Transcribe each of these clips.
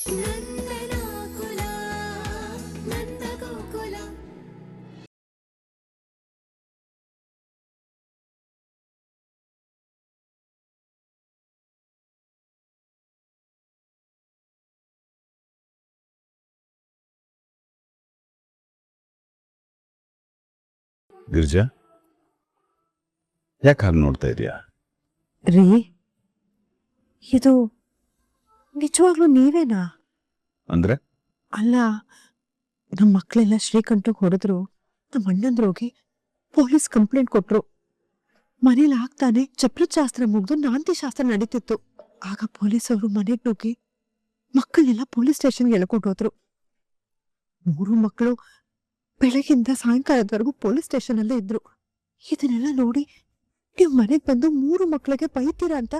ನಂದನಾಕುಲ ನಂದಗೋಕುಲ. ಗಿರ್ಜಾ, ಯಾಕೆ ಹಾಗೆ ನೋಡ್ತಾ ಇದೀಯಾ? ರೀ, ಇದು ನಿಜವಾಗ್ಲೂ ನೀವೇನಾ? ಅಂದ್ರೆ ಅಲ್ಲ, ನಮ್ಮ ಮಕ್ಕಳೆಲ್ಲ ಶ್ರೀಕಂಠಕ್ಕೆ ಹೊಡೆದ್ರು. ನಮ್ಮ ಅಣ್ಣಂದ್ರು ಹೋಗಿ ಪೊಲೀಸ್ ಕಂಪ್ಲೇಂಟ್ ಕೊಟ್ರು. ಮನೇಲಿ ಆಗ್ತಾನೆ ಚಪ್ರಶಾಸ್ತ್ರ ಮುಗ್ದು ನಾಂದಿ ಶಾಸ್ತ್ರ ನಡೀತಿತ್ತು. ಆಗ ಪೊಲೀಸ್ ಅವರು ಮನೆಗೆ ನುಗ್ಗಿ ಮಕ್ಕಳನ್ನೆಲ್ಲ ಪೊಲೀಸ್ ಸ್ಟೇಷನ್ಗೆ ಎಳ್ಕೊಂಡು ಹೋದ್ರು. 3 ಮಕ್ಕಳು ಬೆಳಗಿಂದ ಸಾಯಂಕಾಲದವರೆಗೂ ಪೊಲೀಸ್ ಸ್ಟೇಷನ್ ಅಲ್ಲೇ ಇದ್ರು. ಇದನ್ನೆಲ್ಲ ನೋಡಿ ನೀವು ಮನೆಗೆ ಬಂದು 3 ಮಕ್ಕಳಿಗೆ ಬೈತೀರಾ ಅಂತ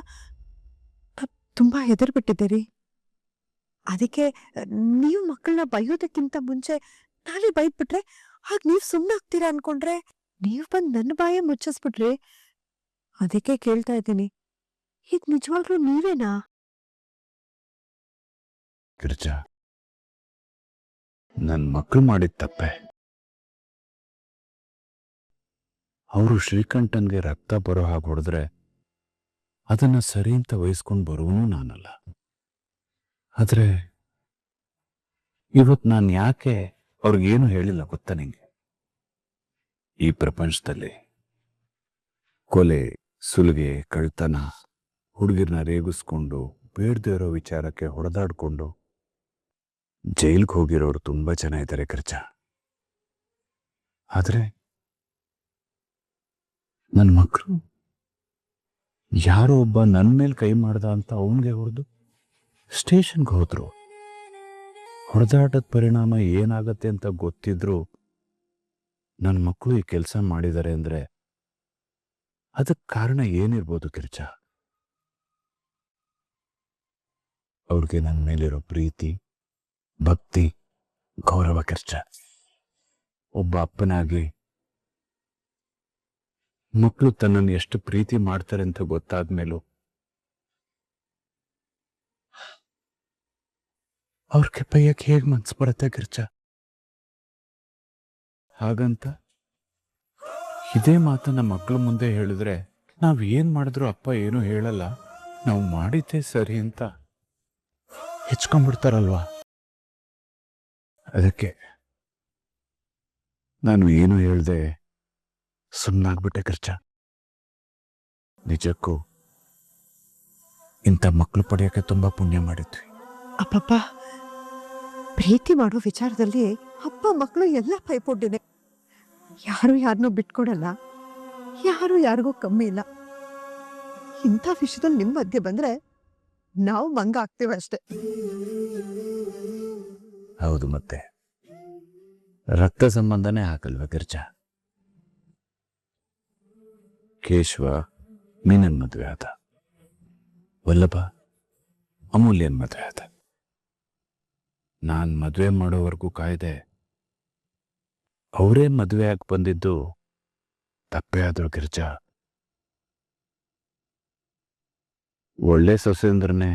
ತುಂಬಾ ಹೆದರ್ಬಿಟ್ಟಿದ್ದೀರಿ. ಅದಕ್ಕೆ ನೀವು ಮಕ್ಕಳನ್ನ ಬೈಯೋದಕ್ಕಿಂತ ಮುಂಚೆ ನಾನೇ ಬೈದ್ಬಿಟ್ರೆ ಆಗ ನೀವ್ ಸುಮ್ಮನಾಗ್ತೀರಾ ಅನ್ಕೊಂಡ್ರೆ ನೀವ್ ಬಂದ್ ನನ್ನ ಬಾಯ ಮುಚ್ಚಿಸ್ಬಿಟ್ರಿ. ಅದಕ್ಕೆ ಕೇಳ್ತಾ ಇದ್ದೀನಿ, ಇದ್ ನಿಜವಾಗ್ಲೂ ನೀವೇನಾ? ಗಿರ್ಜಾ, ನನ್ನ ಮಕ್ಕಳು ಮಾಡಿದ ತಪ್ಪೆ. ಅವರು ಶ್ರೀಕಂಠನ್ಗೆ ರಕ್ತ ಬರೋ ಹಾಗೆ ಹೊಡೆದ್ರೆ ಅದನ್ನ ಸರಿ ಅಂತ ವಹಿಸ್ಕೊಂಡು ಬರೋನು ನಾನಲ್ಲ. ಆದ್ರೆ ಇವತ್ತು ನಾನು ಯಾಕೆ ಅವ್ರಿಗೇನು ಹೇಳಿಲ್ಲ ಗೊತ್ತಾ ನಿಂಗೆ? ಈ ಪ್ರಪಂಚದಲ್ಲಿ ಕೊಲೆ, ಸುಲಿಗೆ, ಕಳ್ತನ, ಹುಡುಗಿರ್ನ ರೇಗಿಸ್ಕೊಂಡು ಬೇಡದೇ ಇರೋ ವಿಚಾರಕ್ಕೆ ಹೊಡೆದಾಡ್ಕೊಂಡು ಜೈಲ್ಗೆ ಹೋಗಿರೋರು ತುಂಬಾ ಜನ ಇದ್ದಾರೆ ಗಿರ್ಜಾ. ಆದ್ರೆ ನನ್ನ ಮಕ್ಕಳು ಯಾರೋ ಒಬ್ಬ ನನ್ನ ಮೇಲೆ ಕೈ ಮಾಡ್ದ ಅಂತ ಅವನಿಗೆ ಹೊಡೆದು ಸ್ಟೇಷನ್ಗೆ ಹೋದ್ರು. ಹೊಡೆದಾಟದ ಪರಿಣಾಮ ಏನಾಗತ್ತೆ ಅಂತ ಗೊತ್ತಿದ್ರು ನನ್ನ ಮಕ್ಕಳು ಈ ಕೆಲಸ ಮಾಡಿದ್ದಾರೆ ಅಂದ್ರೆ ಅದಕ್ಕೆ ಕಾರಣ ಏನಿರ್ಬೋದು ಗಿರ್ಜಾ? ಅವ್ರಿಗೆ ನನ್ನ ಮೇಲಿರೋ ಪ್ರೀತಿ, ಭಕ್ತಿ, ಗೌರವ ಗಿರ್ಜಾ. ಒಬ್ಬ ಅಪ್ಪನಾಗಿ ಮಕ್ಕಳು ತನ್ನನ್ನು ಎಷ್ಟು ಪ್ರೀತಿ ಮಾಡ್ತಾರೆ ಅಂತ ಗೊತ್ತಾದ್ಮೇಲೂ ಅವ್ರಿಗೆ ಬೈಯಕ್ಕೆ ಹೇಗೆ ಮನ್ಸು ಬರುತ್ತೆ ಗಿರ್ಜಾ? ಹಾಗಂತ ಇದೇ ಮಾತನ್ನ ಮಕ್ಕಳ ಮುಂದೆ ಹೇಳಿದ್ರೆ ನಾವ್ ಏನ್ ಮಾಡಿದ್ರು ಅಪ್ಪ ಏನು ಹೇಳಲ್ಲ, ನಾವು ಮಾಡಿದ್ದೇ ಸರಿ ಅಂತ ಹೆಚ್ಕೊಂಡ್ಬಿಡ್ತಾರಲ್ವಾ. ಅದಕ್ಕೆ ನಾನು ಏನು ಹೇಳ್ದೆ ಸುಮ್ಮನಾಗ್ಬಿಟ್ಟೆ ಗಿರ್ಜಾ. ನಿಜಕ್ಕೂ ಇಂಥ ಮಕ್ಕಳು ಪಡೆಯೋಕೆ ತುಂಬಾ ಪುಣ್ಯ ಮಾಡಿದ್ವಿ. ಅಪ್ಪಪ್ಪ, ಪ್ರೀತಿ ಮಾಡೋ ವಿಚಾರದಲ್ಲಿ ಅಪ್ಪ ಮಕ್ಕಳು ಎಲ್ಲ ಪೈಪೋಟಿದೆ. ಯಾರು ಯಾರನ್ನೂ ಬಿಟ್ಕೊಡಲ್ಲ, ಯಾರು ಯಾರಿಗೂ ಕಮ್ಮಿ ಇಲ್ಲ. ಇಂಥ ವಿಷಯದಲ್ಲಿ ನಿಮ್ಮ ಮಧ್ಯೆ ಬಂದ್ರೆ ನಾವು ಮಂಗ ಆಗ್ತೀವಿ ಅಷ್ಟೇ. ಹೌದು, ಮತ್ತೆ ರಕ್ತ ಸಂಬಂಧನೇ ಹಾಕಲ್ವ ಗಿರ್ಜಾ? ಕೇಶವ ಮೀನನ್ ಮದುವೆ ಆದ, ವಲ್ಲಭ ಅಮೂಲ್ಯನ್ ಮದುವೆ ಆದ. ನಾನ್ ಮದುವೆ ಮಾಡೋವರೆಗೂ ಕಾಯ್ದೆ. ಅವರೇ ಮದುವೆ ಆಗಿ ಬಂದಿದ್ದು ತಪ್ಪೇ ಆದ್ರು ಗಿರ್ಜಾ. ಒಳ್ಳೆ ಸೊಸೆ ಅಂದ್ರನೆ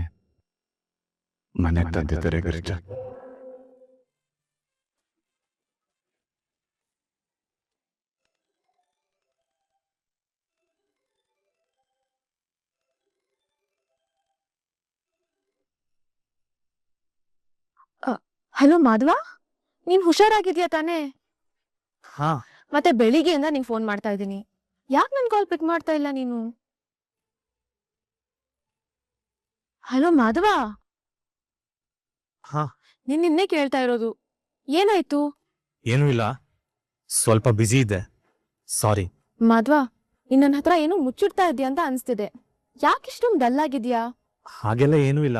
ಮನೆಗೆ ತಂದಿದ್ದಾರೆ ಗಿರ್ಜಾ. ಹಲೋ ಮಾಧವ, ನೀನ್ ಹುಷಾರಾಗಿದ್ಯಾ ತಾನೇ? ಹಾ, ಮತ್ತೆ ಬೆಳಿಗ್ಗೆಯಿಂದ ನಿಂಗೆ ಫೋನ್ ಮಾಡ್ತಾ ಇದ್ದೀನಿ. ಯಾಕೆ ನನ್ ಕಾಲ್ ಪಿಕ್ ಮಾಡ್ತಾ ಇಲ್ಲ ನೀನು? ಹಲೋ ಮಾಧವ, ಹಾ, ನಿನ್ನೆ ಕೇಳ್ತಾ ಇರೋದು, ಏನಾಯ್ತು? ಏನೂ ಇಲ್ಲ, ಸ್ವಲ್ಪ ಬ್ಯುಸಿ ಇದ್ದೆ, ಸಾರಿ. ಮಾಧವ, ಇನ್ ನನ್ನ ಹತ್ರ ಏನೋ ಮುಚ್ಚಿಡ್ತಾ ಇದ್ಯಾ ಅಂತ ಅನ್ಸ್ತಿದೆ. ಯಾಕಿಷ್ಟೊಂದು ಡಲ್ ಆಗಿದ್ಯಾ? ಹಾಗೆಲ್ಲ ಏನೂ ಇಲ್ಲ,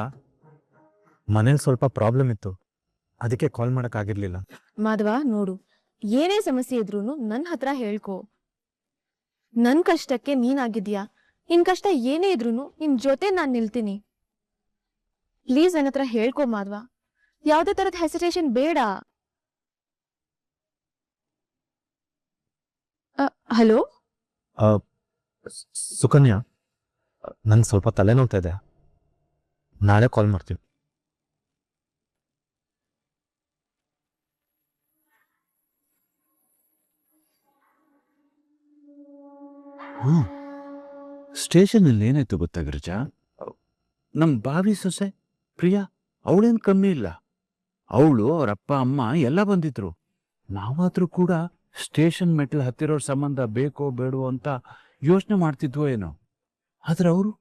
ಮನೇಲಿ ಸ್ವಲ್ಪ ಪ್ರಾಬ್ಲಮ್ ಇತ್ತು, ಅದಕ್ಕೆ ಕಾಲ್ ಮಾಡೋಕ್ಕಾಗಿರ್ಲಿಲ್ಲ. ಮಾಧವ ನೋಡು, ಏನೇ ಸಮಸ್ಯೆ ಇದ್ರೂನು ನನ್ನ ಹತ್ರ ಹೇಳ್ಕೊ. ನನ್ ಕಷ್ಟಕ್ಕೆ ನೀನಾಗಿದ್ಯಾ, ನಿನ್ ಕಷ್ಟ ಏನೇ ಇದ್ರೂನು ನಿನ್ ಜೊತೆ ನಾನ್ ನಿಲ್ತೀನಿ. ಪ್ಲೀಸ್ ನನ್ನ ಹತ್ರ ಹೇಳ್ಕೊ ಮಾಧವ, ಯಾವ್ದೇ ತರದ ಹೆಸಿಟೇಷನ್ ಬೇಡ. ಹಲೋ ಸುಕನ್ಯಾ, ನಂಗೆ ಸ್ವಲ್ಪ ತಲೆನೋವ್ತಾ ಇದೆ, ನಾಳೆ ಕಾಲ್ ಮಾಡ್ತೀನಿ. ಸ್ಟೇಷನಲ್ಲಿ ಏನಾಯ್ತು ಗೊತ್ತಾ ಗಿರಿಜಾ? ನಮ್ಮ ಬಾವಿ ಸೊಸೆ ಪ್ರಿಯಾ ಅವಳೇನು ಕಮ್ಮಿ ಇಲ್ಲ. ಅವಳು ಅವರಪ್ಪ ಅಮ್ಮ ಎಲ್ಲ ಬಂದಿದ್ರು. ನಾವಾದ್ರೂ ಕೂಡ ಸ್ಟೇಷನ್ ಮೆಟ್ಲು ಹತ್ತಿರೋರ್ ಸಂಬಂಧ ಬೇಕೋ ಬೇಡವೋ ಅಂತ ಯೋಚನೆ ಮಾಡ್ತಿದ್ವೋ ಏನೋ. ಆದ್ರೆ ಅವರು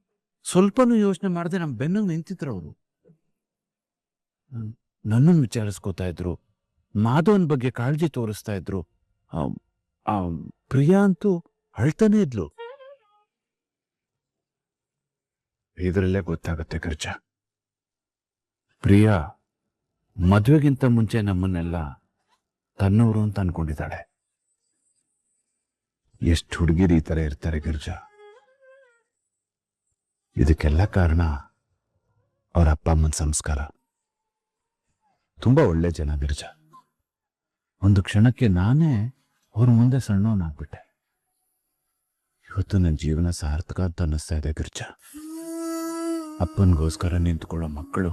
ಸ್ವಲ್ಪನೂ ಯೋಚನೆ ಮಾಡದೆ ನಮ್ಮ ಬೆನ್ನಿಗೆ ನಿಂತಿದ್ರು. ಅವರು ನನ್ನನ್ನು ವಿಚಾರಿಸ್ಕೋತಾ ಇದ್ರು, ಮಾಧವನ್ ಬಗ್ಗೆ ಕಾಳಜಿ ತೋರಿಸ್ತಾ ಇದ್ರು. ಆ ಪ್ರಿಯಾ ಅಂತೂ ಅಳ್ತಾನೆ ಇದ್ಲು. ಇದರಲ್ಲೇ ಗೊತ್ತಾಗತ್ತೆ ಗಿರಿಜಾ, ಪ್ರಿಯಾ ಮದುವೆಗಿಂತ ಮುಂಚೆ ನಮ್ಮನ್ನೆಲ್ಲ ತನ್ನವರು ಅಂತ ಅನ್ಕೊಂಡಿದ್ದಾಳೆ. ಎಷ್ಟು ಹುಡುಗಿರು ಈ ತರ ಇರ್ತಾರೆ ಗಿರಿಜಾ. ಇದಕ್ಕೆಲ್ಲ ಕಾರಣ ಅವರ ಅಪ್ಪ ಅಮ್ಮನ ಸಂಸ್ಕಾರ. ತುಂಬಾ ಒಳ್ಳೆ ಜನ ಗಿರಿಜಾ. ಒಂದು ಕ್ಷಣಕ್ಕೆ ನಾನೇ ಅವ್ರ ಮುಂದೆ ಸಣ್ಣವನಾಗ್ಬಿಟ್ಟೆ. ಇವತ್ತು ನನ್ನ ಜೀವನ ಸಾರ್ಥಕ ಅಂತ ಅನ್ನಿಸ್ತಾ ಇದೆ ಗಿರಿಜಾ. ಅಪ್ಪನಿಗೋಸ್ಕರ ನಿಂತ್ಕೊಳ್ಳೋ ಮಕ್ಕಳು,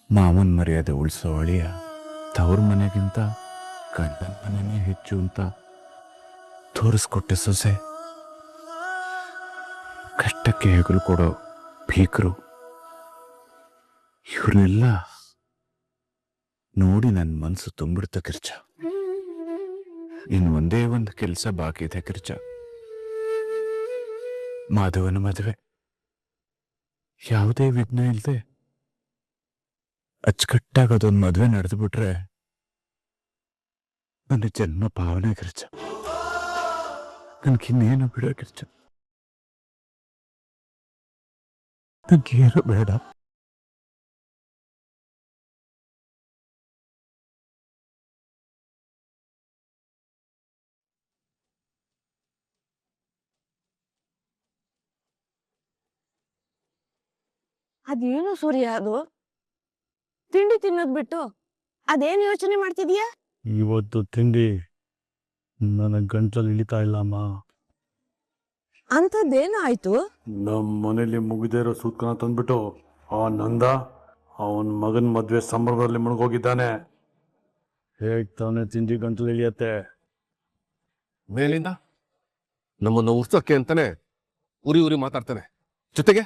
ಮಾವನ ಮರ್ಯಾದೆ ಉಳಿಸೋ ಅಳಿಯ, ತವ್ರ ಮನೆಗಿಂತ ಗಂಡನ ಮನೆನೇ ಹೆಚ್ಚು ಅಂತ ತೋರಿಸ್ಕೊಟ್ಟೆ ಸೊಸೆ, ಕಷ್ಟಕ್ಕೆ ಹೆಗಲು ಕೊಡೋ ಭೀಕರು, ಇವ್ರನ್ನೆಲ್ಲ ನೋಡಿ ನನ್ನ ಮನಸ್ಸು ತುಂಬಿಡ್ತ ಗಿರಿಜಾ. ಇನ್ನು ಒಂದೇ ಒಂದು ಕೆಲಸ ಬಾಕಿ ಇದೆ ಗಿರಿಜಾ, ಮಾಧವನ ಮದುವೆ. ಯಾವುದೇ ವಿಘ್ನ ಇಲ್ಲದೆ ಅಚ್ಚುಕಟ್ಟಾಗಿ ಅದೊಂದು ಮದುವೆ ನಡೆದು ಬಿಟ್ರೆ ನನ್ನ ಜನ್ಮ ಭಾವನೆ ಗಿರಿಜಾ. ನನ್ಗಿನ್ನೇನು ಬಿಡ ಗಿರಿಜಾ, ನನ್ಗೇನು ಬೇಡ. ಅದೇನು ಸೂರ್ಯ ಅದು? ತಿಂಡಿ ತಿನ್ನೋದ್ ಬಿಟ್ಟು ಅದೇನು ಯೋಚನೆ ಮಾಡ್ತಿದೀಯಾ? ಇವತ್ತು ತಿಂಡಿ ನನ್ನ ಗಂಟಲಲ್ಲಿ ಇಳಿತಾ ಇಲ್ಲಮ್ಮ. ಅಂಥದ್ದೇನು ಆಯ್ತು? ನಮ್ಮ ಮನೇಲಿ ಮುಗಿದೇ ಇರೋ ಸೂತ್ಕನ ತಂದ್ಬಿಟ್ಟು ಆ ನಂದ ಅವನ ಮಗನ ಮದುವೆ ಸಂಭ್ರಮದಲ್ಲಿ ಮುಳುಗೋಗಿದ್ದಾನೆ. ಹೇಗ್ ತಾನೇ ತಿಂಡಿ ಗಂಟಲು ಇಳಿಯತ್ತೆ? ಮೇಲಿಂದ ನಮ್ಮನ್ನು ಉರ್ಸೋಕ್ಕೆ ಅಂತಾನೆ ಉರಿ ಉರಿ ಮಾತಾಡ್ತಾನೆ. ಜೊತೆಗೆ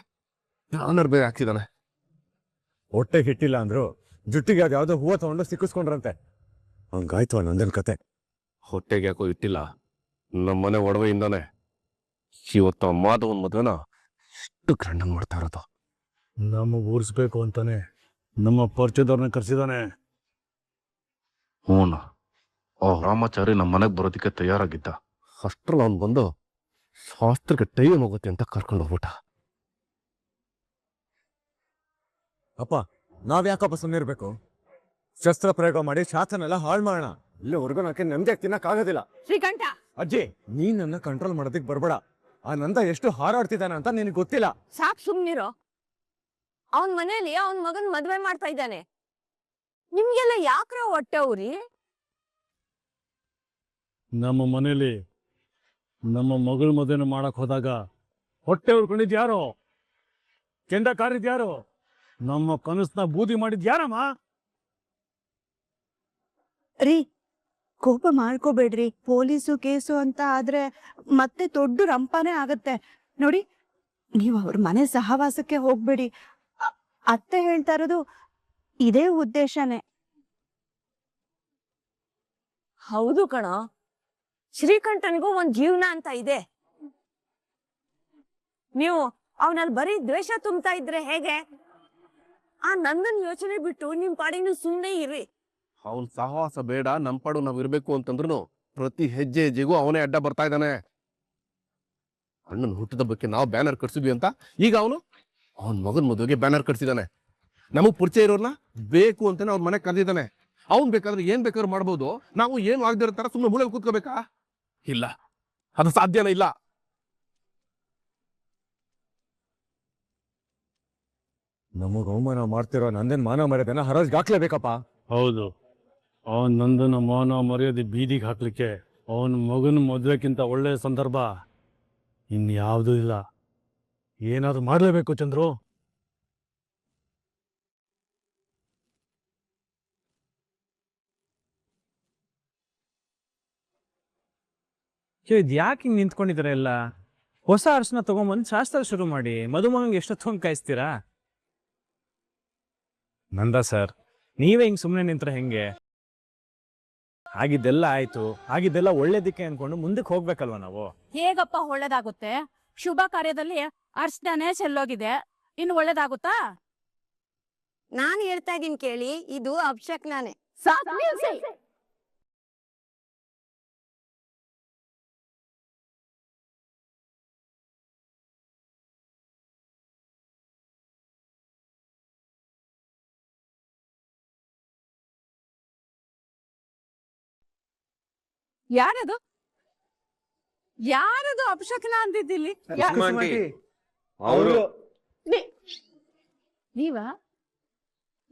ಆನರ್ ಬೇರೆ ಹಾಕ್ಸಿದಾನೆ. ಹೊಟ್ಟೆಗೆ ಹಿಟ್ಟಿಲ್ಲ ಅಂದ್ರು ಜುಟ್ಟಿಗೆ ಅದ್ಯಾವುದೋ ಹೂವು ತಗೊಂಡು ಸಿಕ್ಕಿಸ್ಕೊಂಡ್ರಂತೆ. ಹಂಗಾಯ್ತು ಆ ನಂದನ್ ಕತೆ. ಹೊಟ್ಟೆಗೆ ಯಾಕೋ ಇಟ್ಟಿಲ್ಲ, ನಮ್ಮನೆ ಒಡವೆಯಿಂದಾನೆ ಇವತ್ತು ಮಾಧವನ್ ಮದ್ವೆನ ಎಷ್ಟು ಗ್ರ್ಯಾಂಡ್ ಮಾಡ್ತಾ ಇರೋದು. ನಮಗೆ ಊರಿಸ್ಬೇಕು ಅಂತಾನೆ ನಮ್ಮ ಪರಿಚಯದವ್ರನ್ನ ಕರ್ಸಿದಾನೆ. ಹೂನ ಆ ರಾಮಾಚಾರಿ ನಮ್ಮ ಮನೆಗೆ ಬರೋದಕ್ಕೆ ತಯಾರಾಗಿದ್ದ. ಅಷ್ಟ್ರಲ್ಲಿ ಅವ್ನು ಬಂದು ಶಾಸ್ತ್ರಕ್ಕೆ ಟೈಮ್ ಹೋಗುತ್ತೆ ಅಂತ ಕರ್ಕೊಂಡು ಹೋಗ್ಬಿಟ್ಟ. ಅಪ್ಪ, ನಾವ್ ಯಾಕಪ್ಪ ಸುಮ್ಮನಿರ್ಬೇಕು? ಶಸ್ತ್ರ ಪ್ರಯೋಗ ಮಾಡಿ ಶಾಸ್ತ್ರನೆಲ್ಲ ಹಾಳು ಮಾಡೋಣ. ಇಲ್ಲೇ ಹೊರಗೋನಕ್ಕೆ ನೆಮ್ಮದಿಯಾಗಿ ತಿನ್ನಕ್ಕಾಗೋದಿಲ್ಲ. ಶ್ರೀಕಂಠ, ಅಜ್ಜಿ, ನೀನ್ ನನ್ನ ಕಂಟ್ರೋಲ್ ಮಾಡೋದಕ್ಕೆ ಬರ್ಬೇಡ. ಆ ನಂದ ಎಷ್ಟು ಹಾರಾಡ್ತಿದ್ದಾನೆ ಅಂತ ನಿನಗೆ ಗೊತ್ತಿಲ್ಲ. ಸಾಕ್ ಸುಮ್ನಿರೋ. ಅವನ್ ಮನೇಲಿ ಅವನ್ ಮಗನ್ ಮದ್ವೆ ಮಾಡ್ತಾ ಇದ್ದಾನೆ. ನಿಮ್ಗೆಲ್ಲ ಯಾಕ್ರ ಹೊಟ್ಟೆ ಉರಿ? ನಮ್ಮ ಮನೇಲಿ ನಮ್ಮ ಮಗಳ ಮದುವೆನ ಮಾಡಕ್ ಹೋದಾಗ ಹೊಟ್ಟೆ ಉಳ್ಕೊಂಡಿದ್ಯಾರೋ? ಕೆಂಡ ಕಾರಿದ್ಯಾರೋ? ನಮ್ಮ ಕನಸನ್ನ ಬೂದಿ ಮಾಡಿದ್ಯಾರಮ್ಮ? ರೀ, ಕೋಪ ಮಾಡ್ಕೋಬೇಡ್ರಿ. ಪೊಲೀಸು ಕೇಸು ಅಂತ ಆದ್ರೆ ಮತ್ತೆ ದೊಡ್ಡ ರಂಪಾನೇ ಆಗತ್ತೆ. ನೋಡಿ, ನೀವು ಅವ್ರ ಮನೆ ಸಹವಾಸಕ್ಕೆ ಹೋಗ್ಬೇಡಿ. ಅತ್ತೆ ಹೇಳ್ತಾ ಇರೋದು ಇದೇ ಉದ್ದೇಶನೇ. ಹೌದು ಕಣೋ, ಶ್ರೀಕಂಠನಿಗೂ ಒಂದ್ ಜೀವನ ಅಂತ ಇದೆ. ನೀವು ಅವನಲ್ಲಿ ಬರೀ ದ್ವೇಷ ತುಂಬ್ತಾ ಇದ್ರೆ ಹೇಗೆ? ಆ ನಂದನ್ ಯೋಚನೆ ಬಿಟ್ಟು ನಿಮ್ ಪಾಡಿನ ಸುಮ್ನೆ ಇರಿ. ಅವನ್ ಸಹವಾಸ ಬೇಡ, ನಮ್ ಪಾಡು ನಾವ್ ಇರ್ಬೇಕು ಅಂತಂದ್ರು ಪ್ರತಿ ಹೆಜ್ಜೆ ಹೆಜ್ಜೆಗೂ ಅವನೇ ಅಡ್ಡ ಬರ್ತಾ ಇದ್ದಾನೆ. ಅಣ್ಣನ ಹುಟ್ಟದ ಬಗ್ಗೆ ನಾವು ಬ್ಯಾನರ್ ಕಟ್ಸಿದ್ವಿ ಅಂತ ಈಗ ಅವನು ಅವನ್ ಮಗನ್ ಮದುವೆಗೆ ಬ್ಯಾನರ್ ಕಟ್ಸಿದಾನೆ. ನಮಗ್ ಪರಿಚಯ ಇರೋರ್ನ ಬೇಕು ಅಂತಾನೆ ಅವ್ರ ಮನೆ ಕರೆದಿದ್ದಾನೆ. ಅವ್ನ್ ಬೇಕಾದ್ರೆ ಏನ್ ಬೇಕಾದ್ರೂ ಮಾಡ್ಬೋದು, ನಾವು ಏನು ಆಗದಿರೋ ತರ ಸುಮ್ಮನೆ ಮೂಲೆ ಕೂತ್ಕೋಬೇಕಾ? ಇಲ್ಲ, ಅದು ಸಾಧ್ಯನೇ ಇಲ್ಲ. ನಮಗ್ ಅವಮಾನ ಮಾಡ್ತಿರೋ ನಂದೇನ್ ಮಾನ ಮರ್ಯಾದೆನ ಹರಾಜ್ಗೆ ಹಾಕ್ಲೇಬೇಕಪ್ಪ. ಹೌದು, ಅವನ್ ನಂದನ ಮಾನ ಮರ್ಯಾದೆ ಬೀದಿಗೆ ಹಾಕ್ಲಿಕ್ಕೆ ಅವನ ಮಗನ ಮದುವೆಕ್ಕಿಂತ ಒಳ್ಳೆ ಸಂದರ್ಭ ಇನ್ಯಾವುದೂ ಇಲ್ಲ. ಏನಾದ್ರು ಮಾಡ್ಲೇಬೇಕು ಚಂದ್ರು. ಇದು ಯಾಕೆ ಹಿಂಗ್ ನಿಂತ್ಕೊಂಡಿದ್ದಾರೆ ಎಲ್ಲ? ಹೊಸ ಅರ್ಶನ ತಗೊಂಬಂದು ಶಾಸ್ತ್ರ ಶುರು ಮಾಡಿ ಮದುಮಗಂಗೆ ಎಷ್ಟೊತ್ತು ಕಾಯಿಸ್ತೀರಾ? ನಂದ ಸರ್, ನೀವೇ ಹಿಂಗ್ ಸುಮ್ಮನೆ ನಿಂತ್ರೆ ಹೆಂಗೆ? ಆಗಿದ್ದೆಲ್ಲ ಆಯ್ತು, ಆಗಿದ್ದೆಲ್ಲ ಒಳ್ಳೇದಕ್ಕೆ ಅನ್ಕೊಂಡು ಮುಂದಕ್ಕೆ ಹೋಗ್ಬೇಕಲ್ವಾ ನಾವು? ಹೇಗಪ್ಪ ಒಳ್ಳೇದಾಗುತ್ತೆ? ಶುಭ ಕಾರ್ಯದಲ್ಲಿ ಅರ್ಶನೇ ಚೆಲ್ಲೋಗಿದೆ, ಇನ್ನು ಒಳ್ಳೇದಾಗುತ್ತಾ? ನಾನ್ ಹೇಳ್ತಾ ಇದೀನಿ ಕೇಳಿ, ಇದು ಅಪಶಕ್ನಾನೆ. ಯಾರದು ಯಾರದು ಅಪಶಕನ ಅಂದಿದ್ದಿಲ್ಲಿ? ನೀವಾ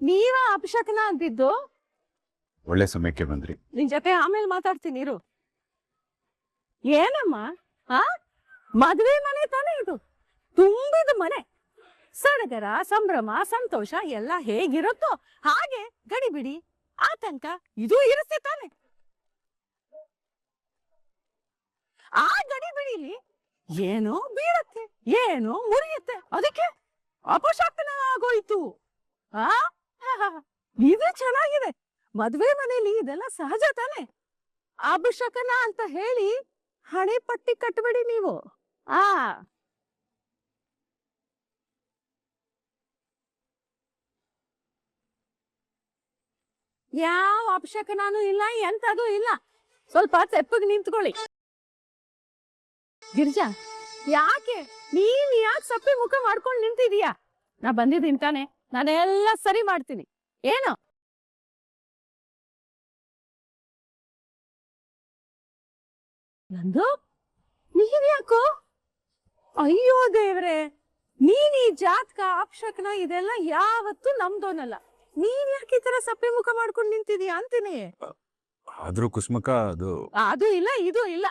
ನೀವಾ ಅಪಶಕನ ಅಂತಿದ್ದು? ಒಳ್ಳೆ ಸಮಯಕ್ಕೆ ಬಂದ್ರಿ. ನಿನ್ ಜೊತೆ ಆಮೇಲೆ ಮಾತಾಡ್ತೀನಿ ಇರು. ಏನಮ್ಮ ಮದ್ವೆ ಮನೆ ತಾನೇ ಇದು, ತುಂಬಿದ ಮನೆ. ಸಡಗರ, ಸಂಭ್ರಮ, ಸಂತೋಷ ಎಲ್ಲ ಹೇಗಿರುತ್ತೋ ಹಾಗೆ ಗಡಿಬಿಡಿ, ಆತಂಕ ಇದು ಇರುತ್ತೆ ತಾನೆ. ಆ ಗಡಿಬಿಡಿಲಿ ಏನೋ ಬೀಳತ್ತೆ, ಏನೋ ಮುರಿಯುತ್ತೆ, ಅದಕ್ಕೆ ಅಪಶಕನ ಆಗೋಯ್ತು. ಇದು ಚೆನ್ನಾಗಿದೆ. ಮದ್ವೆ ಮನೆಯಲ್ಲಿ ಇದೆಲ್ಲ ಸಹಜ ತಾನೆ. ಅಪಶಕನ ಅಂತ ಹೇಳಿ ಹಣೆ ಪಟ್ಟಿ ಕಟ್ಟಬೇಡಿ ನೀವು. ಯಾವ ಅಪಶಕನೂ ಇಲ್ಲ, ಎಂತದೂ ಇಲ್ಲ. ಸ್ವಲ್ಪ ತೆಪ್ಪಗೆ ನಿಂತ್ಕೊಳ್ಳಿ. ಗಿರಿಜಾ, ಯಾಕೆ ನೀನ್ ಯಾಕೆ ಸಪ್ಪೆ ಮುಖ ಮಾಡ್ಕೊಂಡು ನಿಂತಿದೀಯಾ? ನಾ ಬಂದಿದ್ದೀನಿ ತಾನೆ, ನಾನೆಲ್ಲ ಸರಿ ಮಾಡ್ತೀನಿ. ಏನು ನಂದು? ನೀನ್ ಯಾಕೋ? ಅಯ್ಯೋ ದೇವ್ರೆ, ನೀನ್ ಈ ಜಾತಕ ಅಪಶಕನ ಇದೆಲ್ಲ ಯಾವತ್ತೂ ನಮ್ದೋನಲ್ಲ. ನೀನ್ ಯಾಕೆ ಈ ತರ ಸಪ್ಪೆ ಮುಖ ಮಾಡ್ಕೊಂಡು ನಿಂತಿದೀಯ ಅಂತೀನಿ. ಆದ್ರೂ ಕುಸುಮಕ್ಕ, ಅದು ಇಲ್ಲ, ಇದು ಇಲ್ಲ.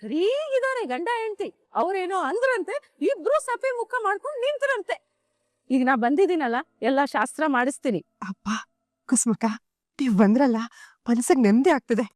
ಸರಿಗಿದಾರೆ ಗಂಡ ಹೆಂಡತಿ. ಅವ್ರೇನೋ ಅಂದ್ರಂತೆ, ಇಬ್ರು ಸಪ್ಪೆ ಮುಖ ಮಾಡ್ಕೊಂಡು ನಿಂತ್ರಂತೆ. ಈಗ ನಾ ಬಂದಿದ್ದೀನಲ್ಲ, ಎಲ್ಲಾ ಶಾಸ್ತ್ರ ಮಾಡಿಸ್ತೀನಿ. ಅಪ್ಪ ಕುಸುಮಕ್ಕ, ನೀವ್ ಬಂದ್ರಲ್ಲ, ಮನಸ್ಸಿಗೆ ನೆಮ್ಮದಿ ಆಗ್ತದೆ.